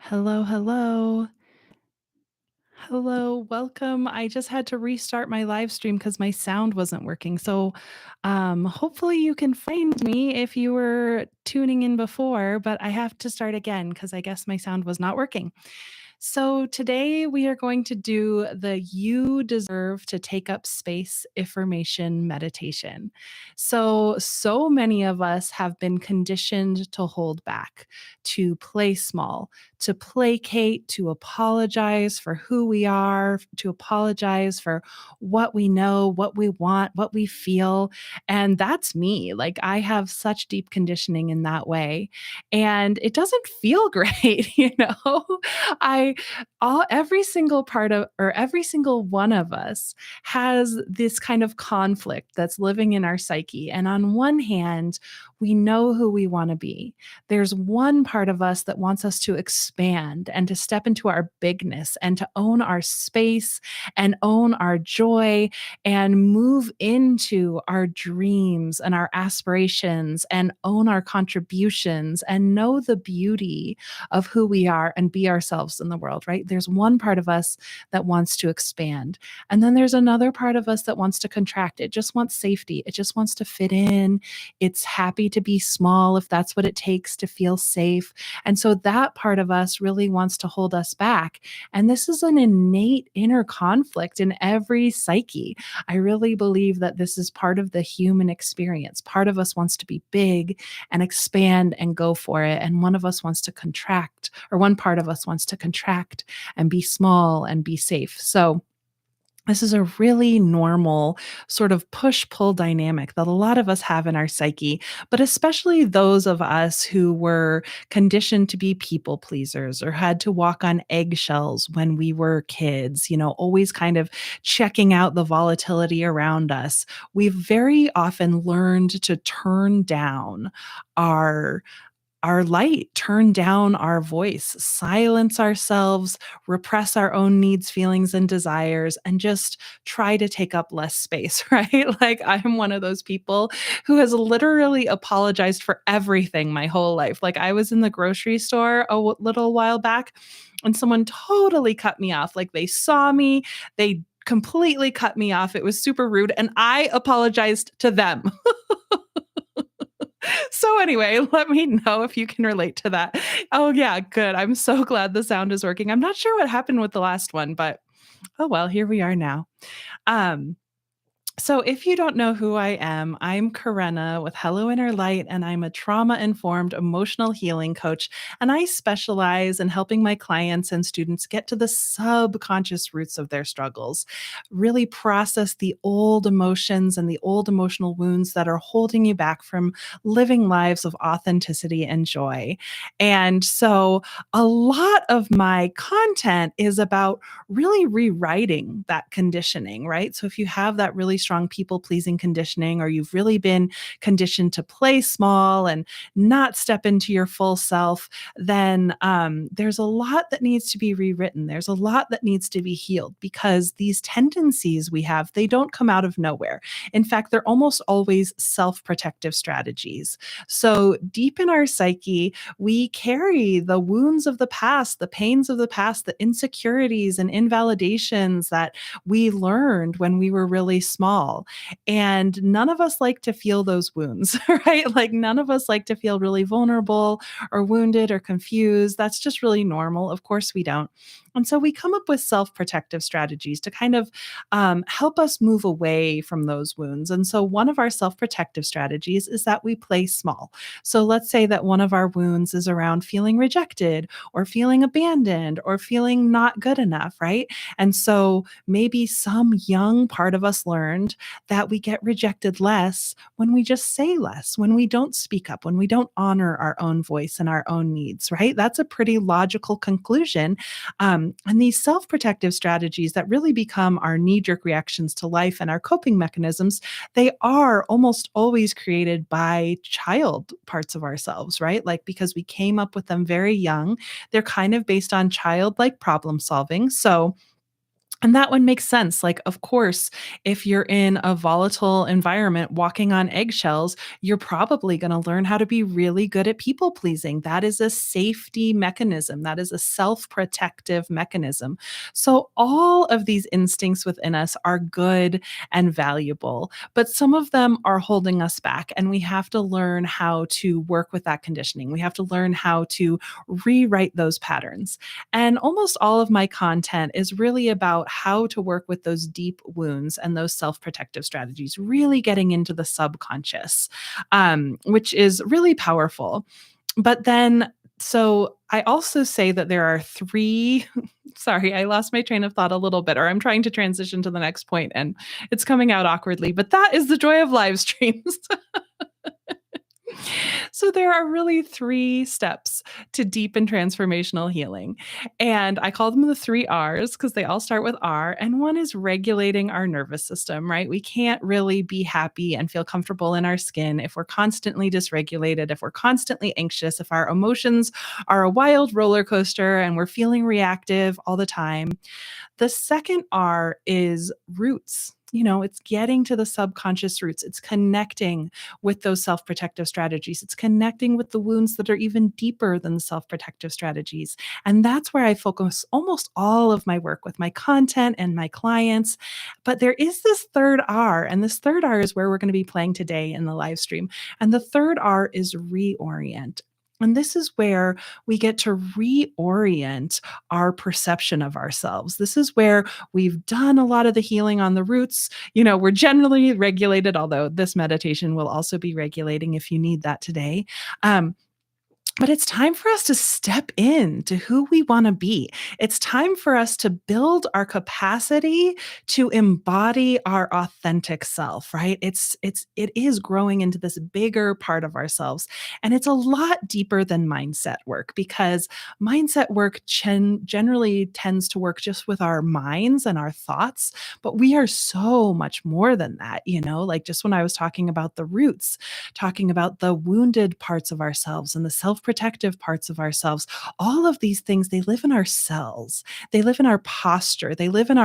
Hello, hello. Hello, welcome. I just had to restart my live stream because my sound wasn't working. So hopefully you can find me if you were tuning in before, but I have to start again because I guess my sound was not working. So today we are going to do the You Deserve to Take Up Space Iffirmation meditation. So many of us have been conditioned to hold back, to play small, to placate, to apologize for who we are, to apologize for what we know, what we want, what we feel. And that's me. Like I have such deep conditioning in that way. And it doesn't feel great, I all every single part of or every single one of us has this kind of conflict that's living in our psyche. And on one hand, we know who we want to be. There's one part of us that wants us to expand and to step into our bigness and to own our space and own our joy and move into our dreams and our aspirations and own our contributions and know the beauty of who we are and be ourselves in the world, right? There's one part of us that wants to expand. And then there's another part of us that wants to contract. It just wants safety. It just wants to fit in. It's happy to be small if that's what it takes to feel safe. And so that part of us really wants to hold us back. And this is an innate inner conflict in every psyche. I really believe that this is part of the human experience. Part of us wants to be big and expand and go for it. And one of us wants to contract, or one part of us wants to contract and be small and be safe. So, this is a really normal sort of push pull dynamic that a lot of us have in our psyche, but especially those of us who were conditioned to be people pleasers or had to walk on eggshells when we were kids, always kind of checking out the volatility around us. We've very often learned to turn down our our light, turn down our voice, silence ourselves, repress our own needs, feelings, and desires, and just try to take up less space, right? Like, I'm one of those people who has literally apologized for everything my whole life. Like, I was in the grocery store a little while back, and someone totally cut me off. Like, they saw me, they completely cut me off. It was super rude, and I apologized to them. So anyway, let me know if you can relate to that. Oh yeah, good. I'm so glad the sound is working. I'm not sure what happened with the last one, but oh well, here we are now. Um so, if you don't know who I am, I'm Karena with helloinnerlight, and I'm a trauma informed emotional healing coach. And I specialize in helping my clients and students get to the subconscious roots of their struggles, really process the old emotions and the old emotional wounds that are holding you back from living lives of authenticity and joy. And so, a lot of my content is about really rewriting that conditioning, right? So if you have that really strong people pleasing conditioning, or you've really been conditioned to play small and not step into your full self, then there's a lot that needs to be rewritten. There's a lot that needs to be healed because these tendencies we have, they don't come out of nowhere. In fact, they're almost always self protective strategies. So deep in our psyche, we carry the wounds of the past, the pains of the past, the insecurities and invalidations that we learned when we were really small. And none of us like to feel those wounds, right? Like none of us like to feel really vulnerable or wounded or confused. That's just really normal. Of course, we don't. And so we come up with self protective strategies to kind of help us move away from those wounds. And so one of our self protective strategies is that we play small. So let's say that one of our wounds is around feeling rejected or feeling abandoned or feeling not good enough, right? And so maybe some young part of us learned that we get rejected less when we just say less, when we don't speak up, when we don't honor our own voice and our own needs, right? That's a pretty logical conclusion. And these self protective strategies that really become our knee jerk reactions to life and our coping mechanisms, they are almost always created by child parts of ourselves, right? Like because we came up with them very young, they're kind of based on childlike problem solving. So And that one makes sense. Like, of course, if you're in a volatile environment walking on eggshells, you're probably going to learn how to be really good at people pleasing. That is a safety mechanism, that is a self protective mechanism. So, all of these instincts within us are good and valuable, but some of them are holding us back. And we have to learn how to work with that conditioning. We have to learn how to rewrite those patterns. And almost all of my content is really about how to work with those deep wounds and those self protective strategies, really getting into the subconscious, which is really powerful. But then, so I also say that there are three. Sorry, I lost my train of thought a little bit, or I'm trying to transition to the next point and it's coming out awkwardly, but that is the joy of live streams. So there are really three steps to deep and transformational healing. And I call them the three R's because they all start with R. And one is regulating our nervous system, right? We can't really be happy and feel comfortable in our skin if we're constantly dysregulated, if we're constantly anxious, if our emotions are a wild roller coaster and we're feeling reactive all the time. The second R is roots. It's getting to the subconscious roots. It's connecting with those self protective strategies. It's connecting with the wounds that are even deeper than the self protective strategies. And that's where I focus almost all of my work with my content and my clients. But there is this third R, and this third R is where we're going to be playing today in the live stream. And the third R is reorient. And this is where we get to reorient our perception of ourselves. This is where we've done a lot of the healing on the roots. We're generally regulated, although this meditation will also be regulating if you need that today. But it's time for us to step in to who we want to be. It's time for us to build our capacity to embody our authentic self, right? It is growing into this bigger part of ourselves. And it's a lot deeper than mindset work because mindset work generally tends to work just with our minds and our thoughts, but we are so much more than that, like just when I was talking about the roots, talking about the wounded parts of ourselves and the self protective parts of ourselves. All of these things, they live in our cells. They live in our posture. They live in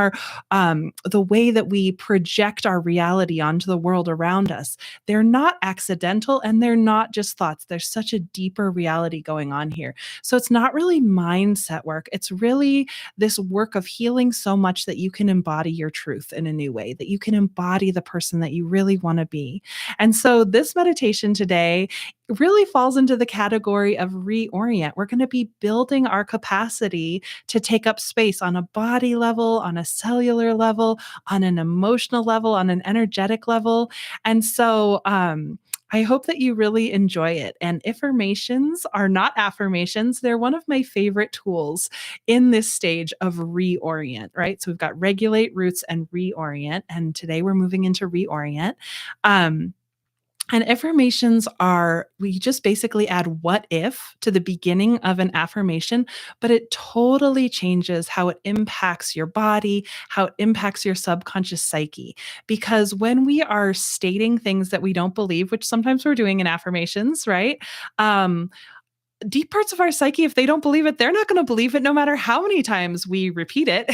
the way that we project our reality onto the world around us. They're not accidental and they're not just thoughts. There's such a deeper reality going on here. So it's not really mindset work. It's really this work of healing so much that you can embody your truth in a new way, that you can embody the person that you really want to be. And so this meditation today really falls into the category of reorient. We're going to be building our capacity to take up space on a body level, on a cellular level, on an emotional level, on an energetic level. And so, I hope that you really enjoy it. And affirmations are not affirmations. They're one of my favorite tools in this stage of reorient, right? So we've got regulate, roots, and reorient. And today we're moving into reorient. Um, and affirmations are, we just basically add what if to the beginning of an affirmation, but it totally changes how it impacts your body, how it impacts your subconscious psyche. Because when we are stating things that we don't believe, which sometimes we're doing in affirmations, right? Um, Deep parts of our psyche, if they don't believe it, they're not going to believe it no matter how many times we repeat it,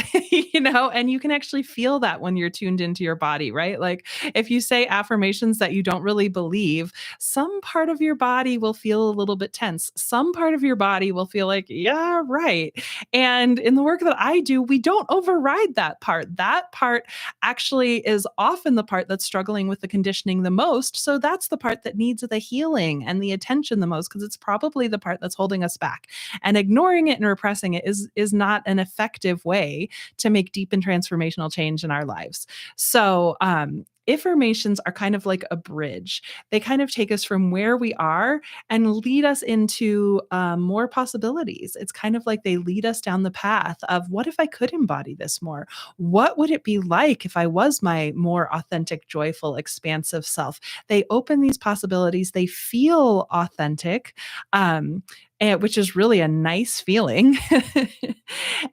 and you can actually feel that when you're tuned into your body, right? Like if you say affirmations that you don't really believe, some part of your body will feel a little bit tense. Some part of your body will feel like, yeah, right. And in the work that I do, we don't override that part. That part actually is often the part that's struggling with the conditioning the most. So that's the part that needs the healing and the attention the most because it's probably the part that's holding us back. And ignoring it and repressing it is not an effective way to make deep and transformational change in our lives. So, Iffirmations are kind of like a bridge. They kind of take us from where we are and lead us into more possibilities. It's kind of like they lead us down the path of what if I could embody this more? What would it be like if I was my more authentic, joyful, expansive self? They open these possibilities. They feel authentic. Um, which is really a nice feeling.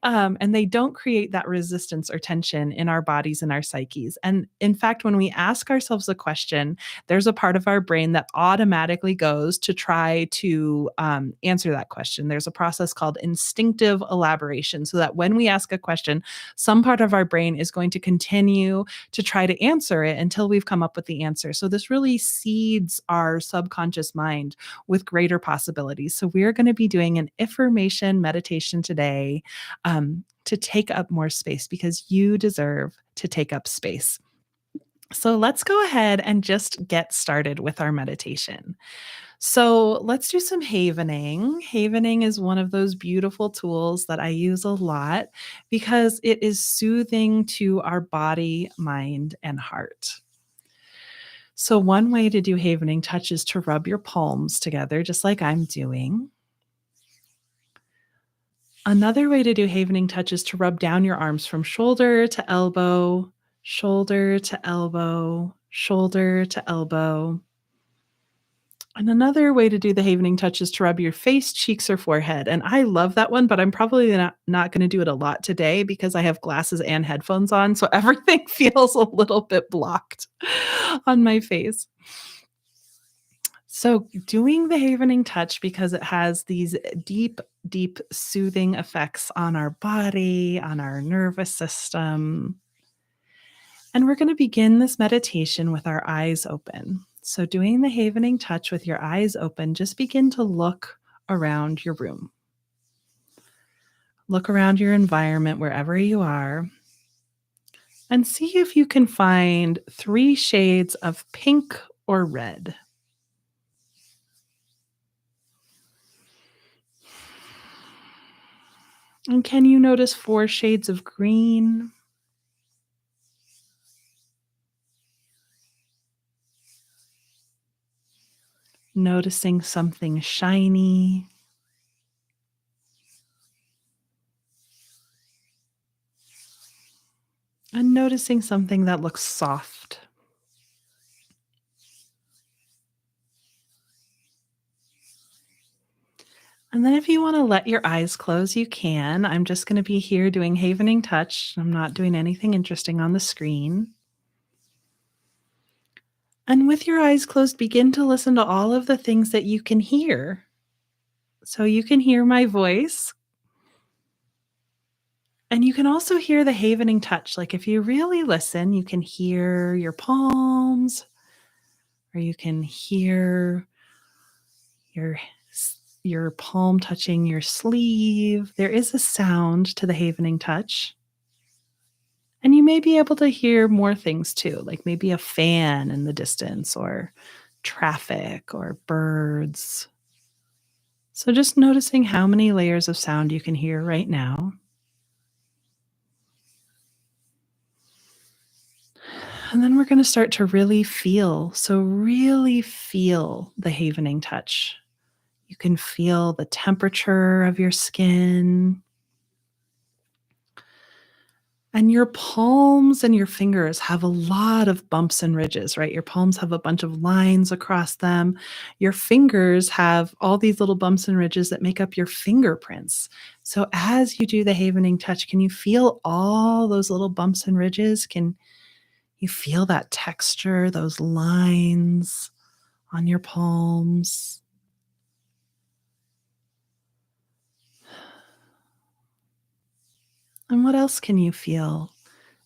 And they don't create that resistance or tension in our bodies and our psyches. And in fact, when we ask ourselves a question, there's a part of our brain that automatically goes to try to answer that question. There's a process called instinctive elaboration, so that when we ask a question, some part of our brain is going to continue to try to answer it until we've come up with the answer. So this really seeds our subconscious mind with greater possibilities. So we're going to be doing an iffirmation meditation today, to take up more space, because you deserve to take up space. So let's go ahead and just get started with our meditation. So let's do some havening. Havening is one of those beautiful tools that I use a lot because it is soothing to our body, mind, and heart. So, one way to do havening touch is to rub your palms together, just like I'm doing. Another way to do havening touch is to rub down your arms from shoulder to elbow, shoulder to elbow, shoulder to elbow. And another way to do the havening touch is to rub your face, cheeks, or forehead. And I love that one, but I'm probably not going to do it a lot today because I have glasses and headphones on. So everything feels a little bit blocked on my face. So doing the havening touch, because it has these deep, deep soothing effects on our body, on our nervous system. And we're going to begin this meditation with our eyes open. So doing the havening touch with your eyes open, just begin to look around your room. Look around your environment wherever you are and see if you can find 3 shades of pink or red. And can you notice 4 shades of green? Noticing something shiny. And noticing something that looks soft. And then if you want to let your eyes close, you can. I'm just going to be here doing havening touch. I'm not doing anything interesting on the screen. And with your eyes closed, begin to listen to all of the things that you can hear. So you can hear my voice. And you can also hear the havening touch. Like if you really listen, you can hear your palms, or you can hear your your palm touching your sleeve. There is a sound to the havening touch. And you may be able to hear more things too, like maybe a fan in the distance, or traffic, or birds. So just noticing how many layers of sound you can hear right now. And then we're going to start to really feel. So really feel the havening touch. You can feel the temperature of your skin. And your palms and your fingers have a lot of bumps and ridges, right? Your palms have a bunch of lines across them. Your fingers have all these little bumps and ridges that make up your fingerprints. So as you do the havening touch, can you feel all those little bumps and ridges? Can you feel that texture, those lines on your palms? And what else can you feel?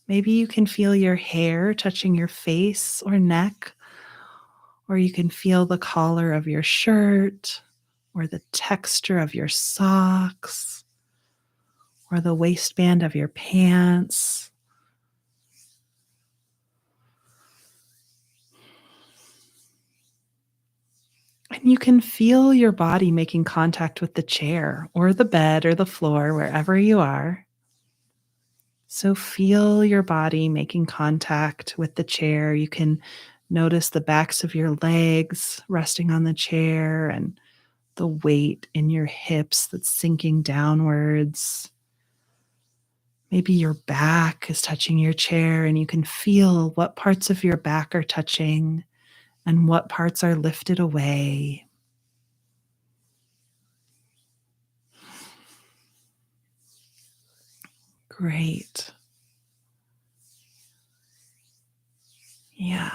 Maybe you can feel your hair touching your face or neck, or you can feel the collar of your shirt, or the texture of your socks, or the waistband of your pants. And you can feel your body making contact with the chair or the bed or the floor, wherever you are. So feel your body making contact with the chair. You can notice the backs of your legs resting on the chair and the weight in your hips that's sinking downwards. Maybe your back is touching your chair and you can feel what parts of your back are touching and what parts are lifted away. Great. Yeah.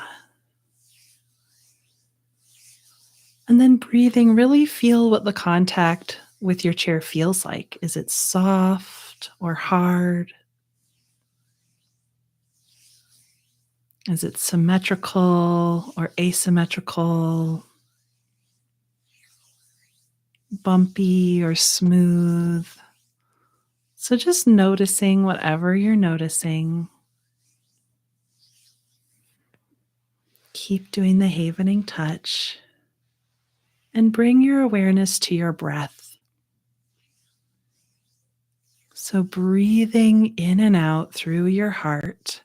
And then breathing, really feel what the contact with your chair feels like. Is it soft or hard? Is it symmetrical or asymmetrical? Bumpy or smooth? So just noticing whatever you're noticing. Keep doing the havening touch and bring your awareness to your breath. So breathing in and out through your heart.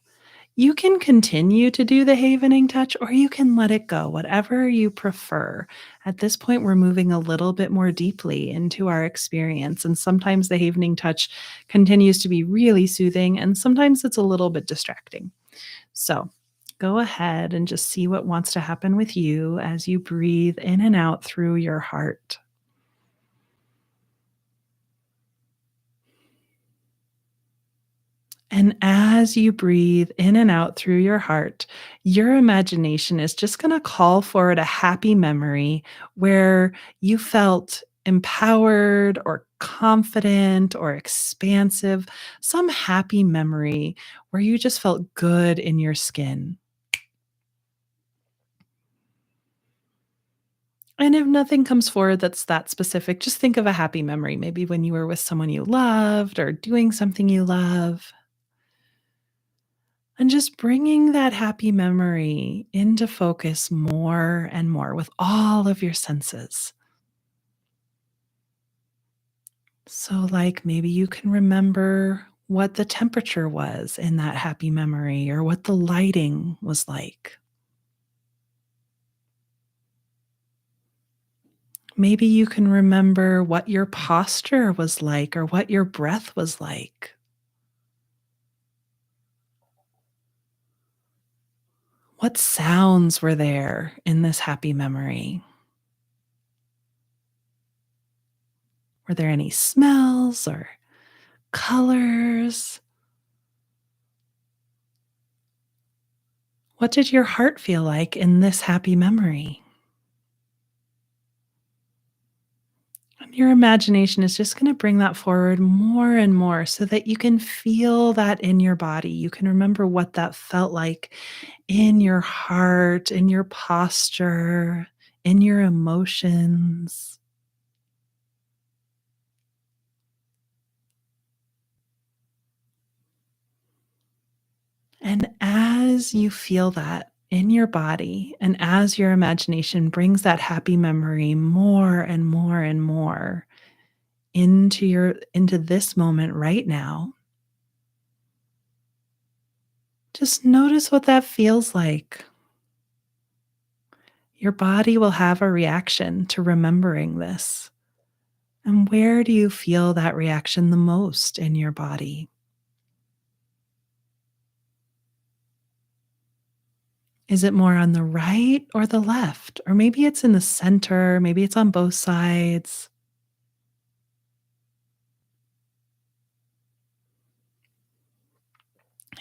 You can continue to do the havening touch or you can let it go, whatever you prefer. At this point, we're moving a little bit more deeply into our experience. And sometimes the havening touch continues to be really soothing, and sometimes it's a little bit distracting. So go ahead and just see what wants to happen with you as you breathe in and out through your heart. And as you breathe in and out through your heart, your imagination is just going to call forward a happy memory where you felt empowered or confident or expansive, some happy memory where you just felt good in your skin. And if nothing comes forward that's that specific, just think of a happy memory, maybe when you were with someone you loved or doing something you love. And just bringing that happy memory into focus more and more with all of your senses. So, like maybe you can remember what the temperature was in that happy memory or what the lighting was like. Maybe you can remember what your posture was like or what your breath was like. What sounds were there in this happy memory? Were there any smells or colors? What did your heart feel like in this happy memory? And your imagination is just going to bring that forward more and more so that you can feel that in your body. You can remember what that felt like in your heart, in your posture, in your emotions. And as you feel that in your body, and as your imagination brings that happy memory more and more and more into this moment right now, just notice what that feels like. Your body will have a reaction to remembering this. And where do you feel that reaction the most in your body? Is it more on the right or the left? Or maybe it's in the center, maybe it's on both sides.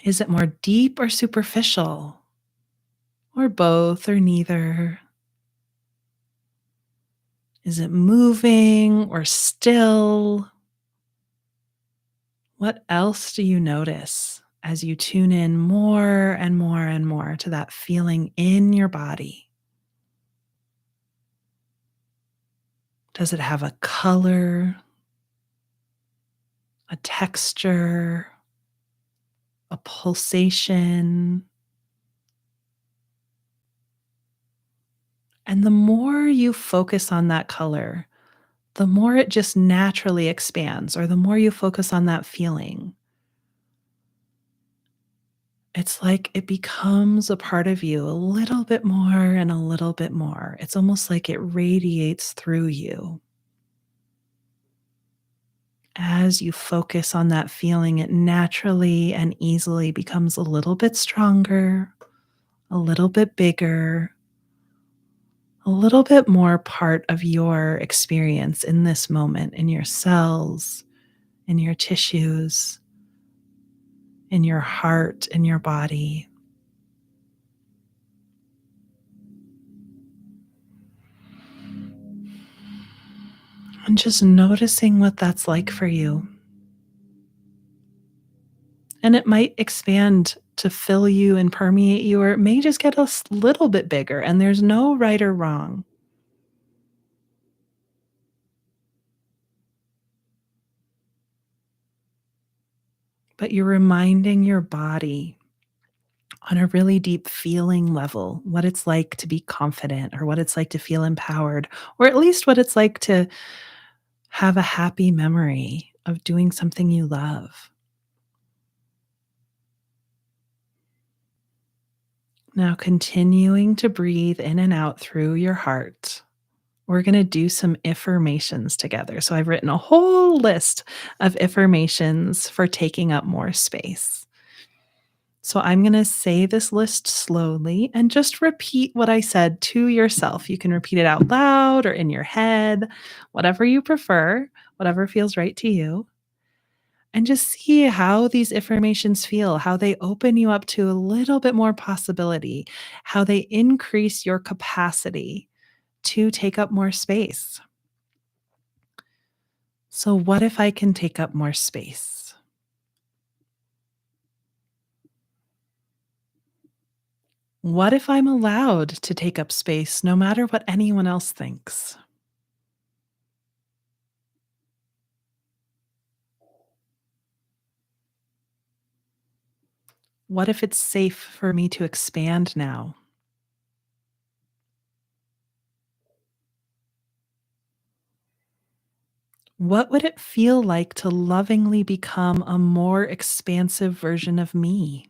Is it more deep or superficial? Or both or neither? Is it moving or still? What else do you notice as you tune in more and more and more to that feeling in your body? Does it have a color, a texture, a pulsation? And the more you focus on that color, the more it just naturally expands, or the more you focus on that feeling, it's like it becomes a part of you a little bit more and a little bit more. It's almost like it radiates through you. As you focus on that feeling, it naturally and easily becomes a little bit stronger, a little bit bigger, a little bit more part of your experience in this moment, in your cells, in your tissues. in your heart, in your body. And just noticing what that's like for you. And it might expand to fill you and permeate you, or it may just get a little bit bigger, and there's no right or wrong. But you're reminding your body on a really deep feeling level what it's like to be confident, or what it's like to feel empowered, or at least what it's like to have a happy memory of doing something you love. Now, continuing to breathe in and out through your heart, we're going to do some affirmations together. So, I've written a whole list of affirmations for taking up more space. So, I'm going to say this list slowly and just repeat what I said to yourself. You can repeat it out loud or in your head, whatever you prefer, whatever feels right to you. And just see how these affirmations feel, how they open you up to a little bit more possibility, how they increase your capacity to take up more space. So, what if I can take up more space? What if I'm allowed to take up space no matter what anyone else thinks? What if it's safe for me to expand now? What would it feel like to lovingly become a more expansive version of me?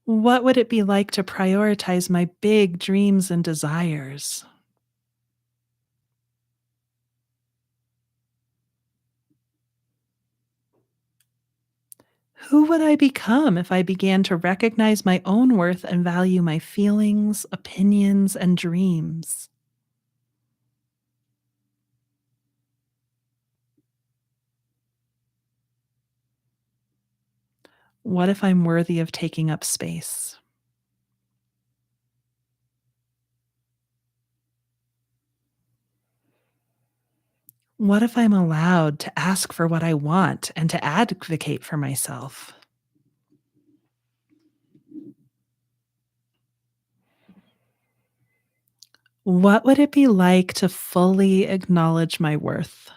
What would it be like to prioritize my big dreams and desires? Who would I become if I began to recognize my own worth and value my feelings, opinions, and dreams? What if I'm worthy of taking up space? What if I'm allowed to ask for what I want and to advocate for myself? What would it be like to fully acknowledge my worth?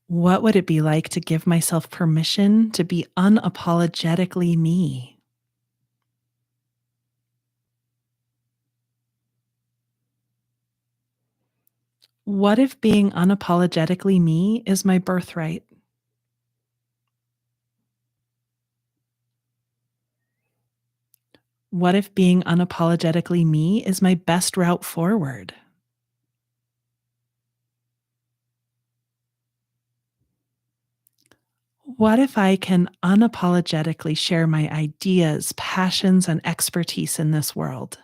What would it be like to give myself permission to be unapologetically me? What if being unapologetically me is my birthright? What if being unapologetically me is my best route forward? What if I can unapologetically share my ideas, passions, and expertise in this world?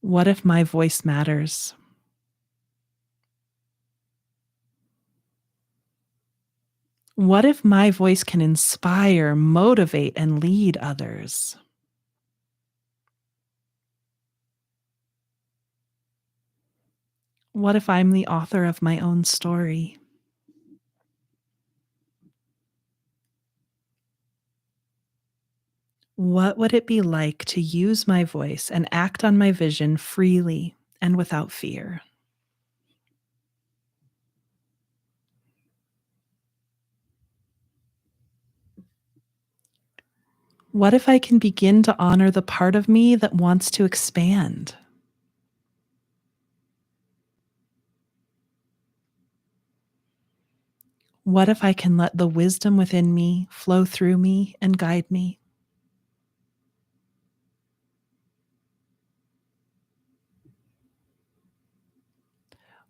What if my voice matters? What if my voice can inspire, motivate, and lead others? What if I'm the author of my own story? What would it be like to use my voice and act on my vision freely and without fear? What if I can begin to honor the part of me that wants to expand? What if I can let the wisdom within me flow through me and guide me?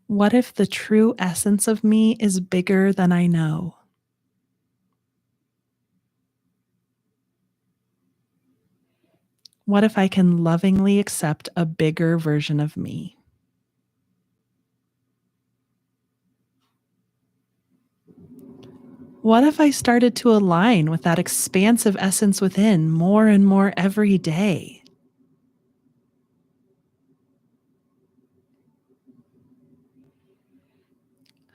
What if the true essence of me is bigger than I know? What if I can lovingly accept a bigger version of me? What if I started to align with that expansive essence within more and more every day?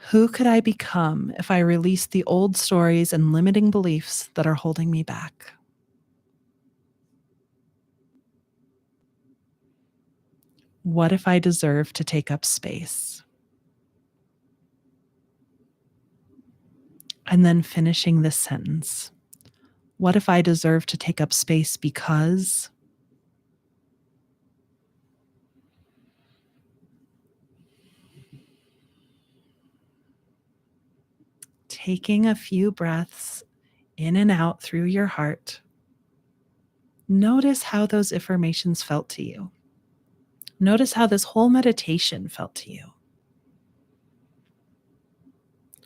Who could I become if I release the old stories and limiting beliefs that are holding me back? What if I deserve to take up space? And then finishing this sentence. What if I deserve to take up space because taking a few breaths in and out through your heart, notice how those affirmations felt to you. Notice how this whole meditation felt to you.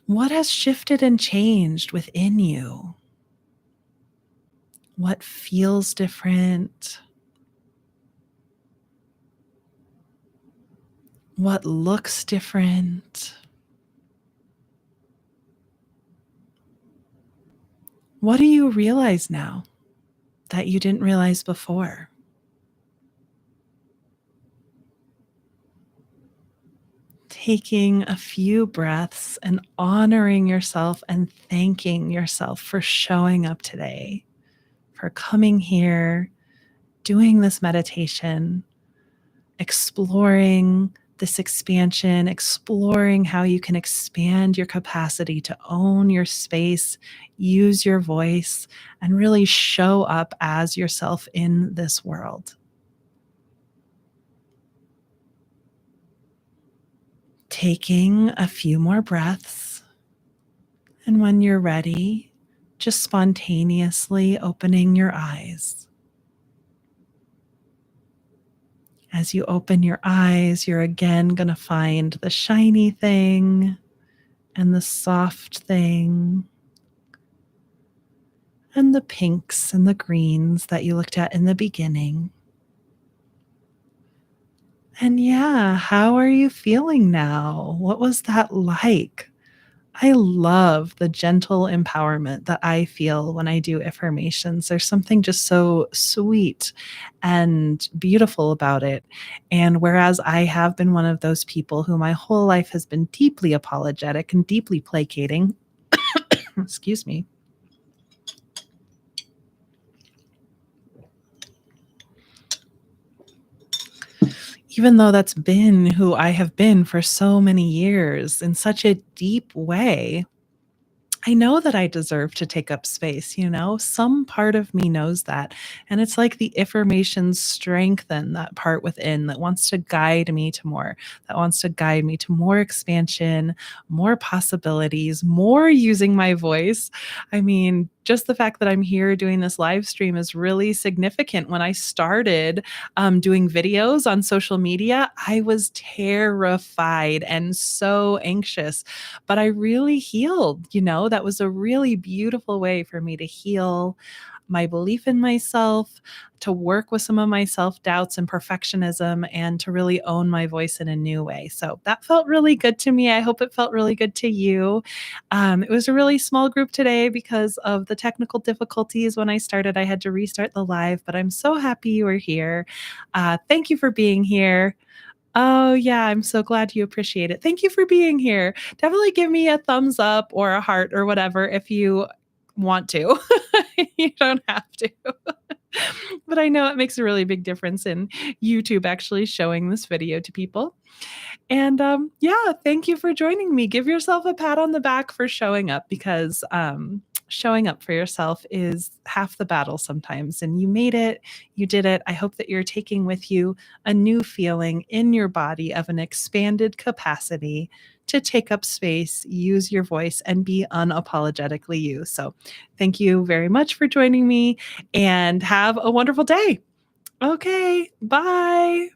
What has shifted and changed within you? What feels different? What looks different? What do you realize now that you didn't realize before? Taking a few breaths and honoring yourself and thanking yourself for showing up today, for coming here, doing this meditation, exploring this expansion, exploring how you can expand your capacity to own your space, use your voice, and really show up as yourself in this world. Taking a few more breaths, and when you're ready, just spontaneously opening your eyes. As you open your eyes, you're again going to find the shiny thing and the soft thing and the pinks and the greens that you looked at in the beginning. And yeah, how are you feeling now? What was that like? I love the gentle empowerment that I feel when I do affirmations. There's something just so sweet and beautiful about it. And whereas I have been one of those people who my whole life has been deeply apologetic and deeply placating, excuse me, even though that's been who I have been for so many years in such a deep way, I know that I deserve to take up space, you know? Some part of me knows that. And it's like the affirmations strengthen that part within that wants to guide me to more, that wants to guide me to more expansion, more possibilities, more using my voice. I mean, just the fact that I'm here doing this live stream is really significant. When I started doing videos on social media, I was terrified and so anxious, but I really healed, you know, that was a really beautiful way for me to heal my belief in myself, to work with some of my self doubts and perfectionism, and to really own my voice in a new way. So that felt really good to me. I hope it felt really good to you. It was a really small group today because of the technical difficulties. When I started, I had to restart the live, but I'm so happy you were here. Thank you for being here. Oh, yeah, I'm so glad you appreciate it. Thank you for being here. Definitely give me a thumbs up or a heart or whatever if you want to. You don't have to. But I know it makes a really big difference in YouTube actually showing this video to people. And yeah, thank you for joining me. Give yourself a pat on the back for showing up because showing up for yourself is half the battle sometimes. And you made it, you did it. I hope that you're taking with you a new feeling in your body of an expanded capacity to take up space, use your voice, and be unapologetically you. So thank you very much for joining me and have a wonderful day. Okay, bye.